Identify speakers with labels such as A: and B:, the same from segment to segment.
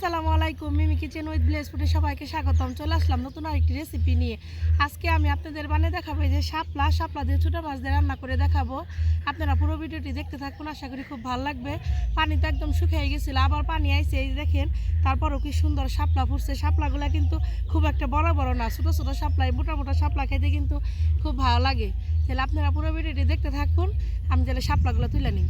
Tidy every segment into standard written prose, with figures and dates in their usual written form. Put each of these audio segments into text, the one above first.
A: আসসালামু আলাইকুম। মিমি Kitchen with bless ফুডে সবাইকে স্বাগতম। চলে আসলাম নতুন আরেকটি রেসিপি নিয়ে। আজকে আমি আপনাদের বানিয়ে দেখাবো যে শাপলা দিয়ে ছোটো মাছ দিয়ে রান্না করে দেখাবো। আপনারা পুরো ভিডিওটি দেখতে থাকুন, আশা করি খুব ভালো লাগবে। পানি তো একদম শুকিয়ে গেছিলো, আবার পানি আইছে, এই দেখেন। তারপরও কি সুন্দর শাপলা ফুটছে। শাপলাগুলো কিন্তু খুব একটা বড় বড় না, ছোটো ছোটো শাপলা, মোটা মোটা শাপলা খেতে কিন্তু খুব ভালো লাগে। তাহলে আপনারা পুরো ভিডিওটি দেখতে থাকুন, আমি তাহলে শাপলাগুলো তুলে নিই।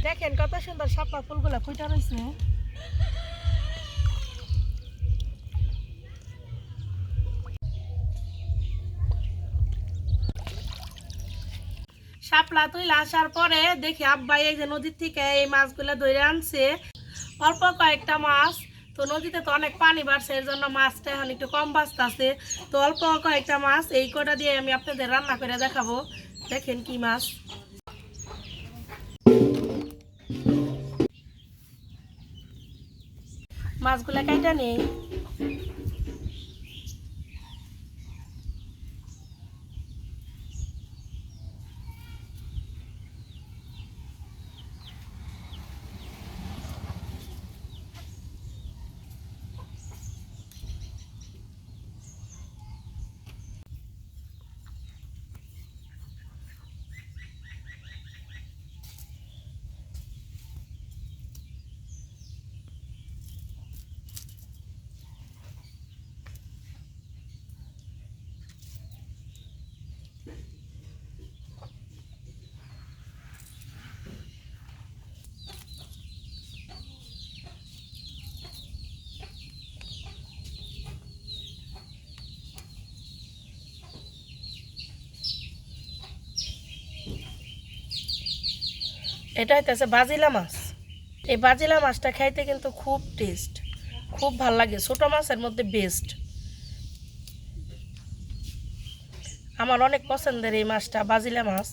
A: দেখেন কত সুন্দর শাপলা ফুলগুলো ফুটে রয়েছে। শাপলা তুলে আসার পরে দেখি আব্বাই এই যে নদীর থেকে এই মাছগুলো ধরে আনছে, অল্প কয়েকটা মাছ। তো নদীতে তো অনেক পানি বাড়ছে, এর জন্য মাছটা এখন একটু কম বাঁচতেছে। তো অল্প কয়েকটা মাছ, এই কটা দিয়ে আমি আপনাদের রান্না করে দেখাবো। দেখেন কি মাছ। মাছগুলা কাইটা নেই। এটা হইতেছে বাজিলা মাছ। এই বাজিলা মাছটা খাইতে কিন্তু খুব টেস্ট, খুব ভাল লাগে। ছোটো মাছের মধ্যে বেস্ট। আমার অনেক পছন্দের এই মাছটা, বাজিলা মাছ।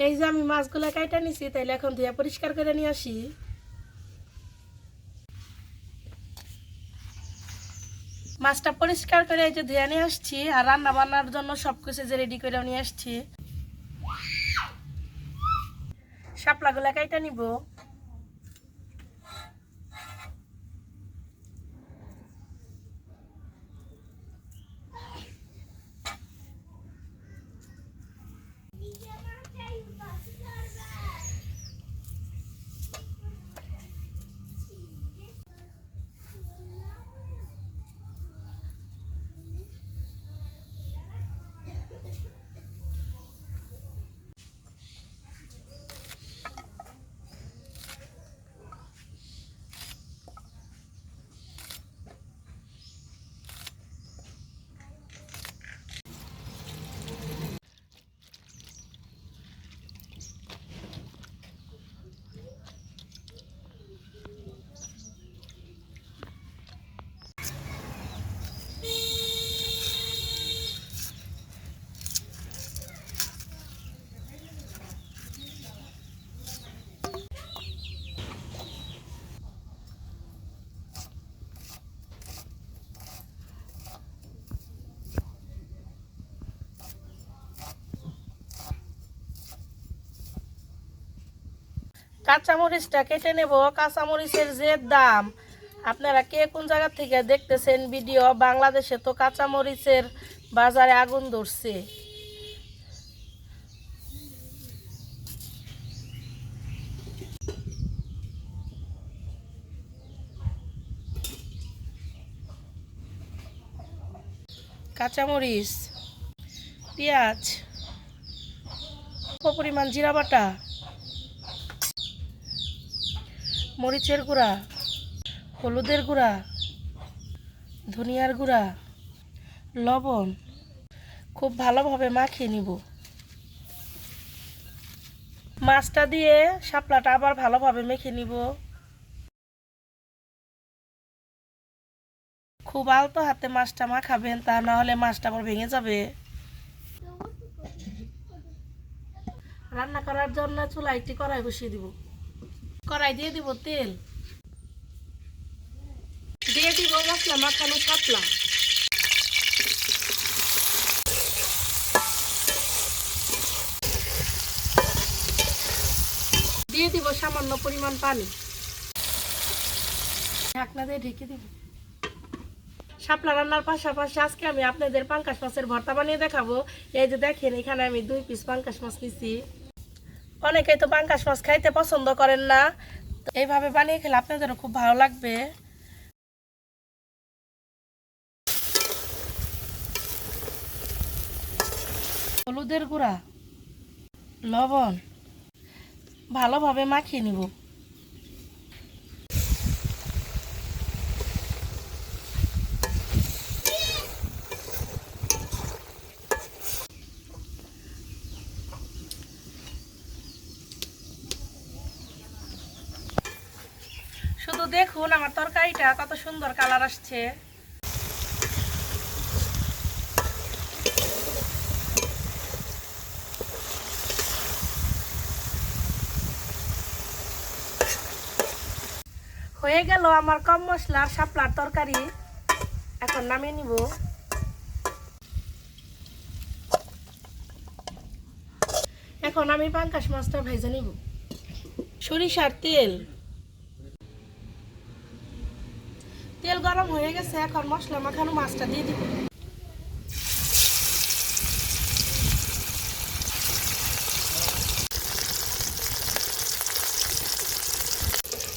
A: এই যে আমি মাছগুলো কাইটা নিছি, তাইলে এখন ধুয়ে পরিষ্কার করে নিয়ে আসি। মাছটা পরিষ্কার করে এই যে ধুয়ে নিয়ে আসছি, আর রান্না বান্নার জন্য সবকিছু যে রেডি করে নিয়ে আসছি। শাপলাগুলো কাইটা নিব। কাঁচামরিচটা কেটে নেব। কাঁচামরিচের যে দাম, আপনারা কে কোন জায়গা থেকে দেখতেছেন ভিডিও, বাংলাদেশে তো কাঁচামরিচের বাজারে আগুন ধরছে। কাঁচামরিচ, পেঁয়াজ, পরিমাণ জিরা বাটা, মরিচের গুঁড়া, হলুদের গুঁড়া, ধনিয়ার গুঁড়া, লবণ খুব ভালোভাবে মাখিয়ে নিব। মাছটা দিয়ে শাপলাটা আবার ভালোভাবে মেখে নিব। খুব আলতো হাতে মাছটা মাখাবেন, তা না হলে মাছটা আবার ভেঙে যাবে। রান্না করার জন্য চুলায় একটি কড়াই বসিয়ে দিব। কড়াই দিয়ে দিব তেল, দিয়ে দিব মশলা মাখানো শাপলা, দিয়ে দিব সামান্য পরিমাণ পানি, ঢাকনা দিয়ে ঢেকে দিব। শাপলা রান্নার পাশাপাশি আজকে আমি আপনাদের পাঙ্গাস মাছের ভর্তা বানিয়ে দেখাবো। এই যে দেখেন, এখানে আমি 2 পিস পাঙ্গাস মাছ নিছি। অনেকেই তো পাঙ্গাস মাছ খাইতে পছন্দ করেন না, এইভাবে বানিয়ে খেলে আপনাদেরও খুব ভালো লাগবে। হলুদের গুঁড়া, লবণ ভালোভাবে মাখিয়ে নিব। শুধু দেখুন আমার তরকারিটা কত সুন্দর কালার আসছে। হয়ে গেল আমার কম মশলার শাপলার তরকারি। এখন নামিয়ে নিব। এখন আমি পাঙ্গাস মাছটা ভেজে নিব। সরিষার তেল, তেল গরম হয়ে গেছে, এখন মশলা মাখানো মাছটা দিয়ে দিব।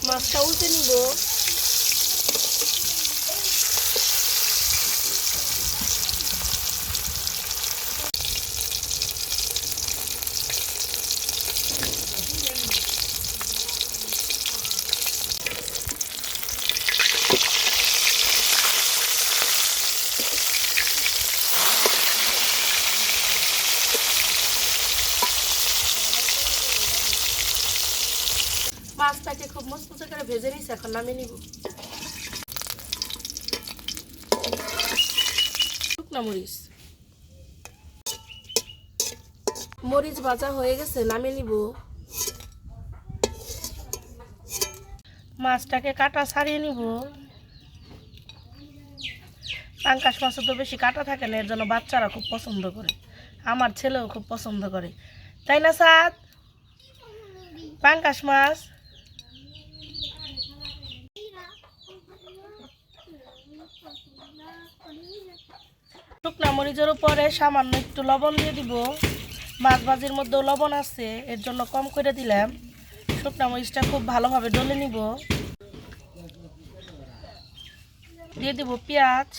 A: মাছটা উল্টে নিব। মাছটাকে খুব মুচমুচে করে ভেজে নিয়েছি, এখন নামিয়ে নিব। শুকনো মরিচ, মরিচ ভাজা হয়ে গেছে, নামিয়ে নিব। মাছটাকে কাটা ছাড়িয়ে নিব। পাঙ্গাস মাছে তো বেশি কাটা থাকে না, এর জন্য বাচ্চারা খুব পছন্দ করে, আমার ছেলেও খুব পছন্দ করে, তাই না সাদ? পাঙ্গাস মাছ শুকনা মরিচের উপরে সামান্য একটু লবণ দিয়ে দিব। মাছ ভাজির মধ্যেও লবণ আছে, এর জন্য কম করে দিলাম। শুকনা মরিচটা খুব ভালোভাবে ডলে নিব। দিয়ে দিব পেঁয়াজ,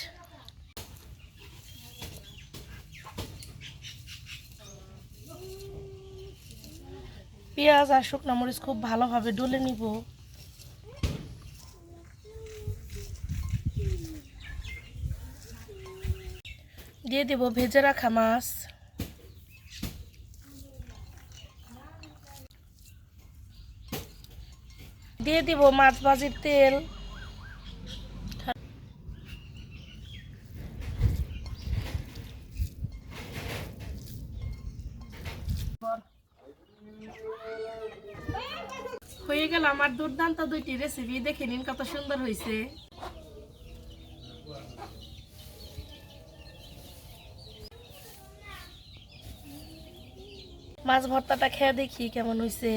A: পেঁয়াজ আর শুকনা মরিচ খুব ভালোভাবে ডলে নিব। দিয়ে দিব ভেজে রাখা মাছ, দিয়ে দিব মাছ ভাজির তেল, হয়ে গেল আমার দুর্দান্ত 2টি রেসিপি। দেখে নিন কত সুন্দর হয়েছে। মাছ ভর্তাটা খেয়ে দেখি কেমন হয়েছে।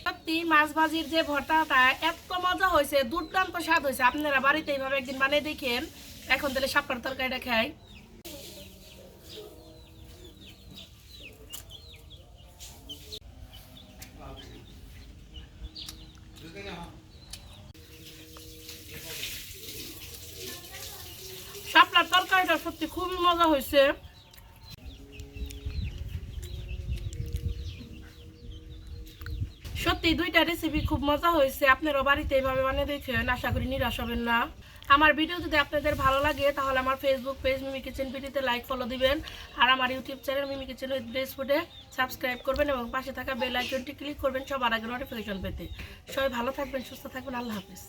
A: সত্যি মাছ ভাজির যে ভর্তাটা এত মজা হয়েছে, দুর্দান্ত স্বাদ হয়েছে। আপনারা বাড়িতে এইভাবে একদিন বানিয়ে দেখেন। এখন তাহলে শাপলার তরকারিটা খাই। শাপলার তরকারিটা সত্যি খুবই মজা হয়েছে। সত্যি দুইটা রেসিপি খুব মজা হয়েছে। আপনারাও বাড়িতে এইভাবে বানিয়ে দেখেন, আশা করি নিরাশ হবেন না। আমার ভিডিও যদি আপনাদের ভালো লাগে তাহলে আমার ফেসবুক পেজ মিমি কিচেন ভিডিওতে লাইক ফলো দিবেন, আর আমার YouTube channel Mimi Kitchen with bless ফুডে সাবস্ক্রাইব করবেন এবং পাশে থাকা বেল আইকনটি ক্লিক করবেন সবার আগে নোটিফিকেশন পেতে। সবাই ভালো থাকবেন, সুস্থ থাকবেন, আল্লাহ হাফিজ।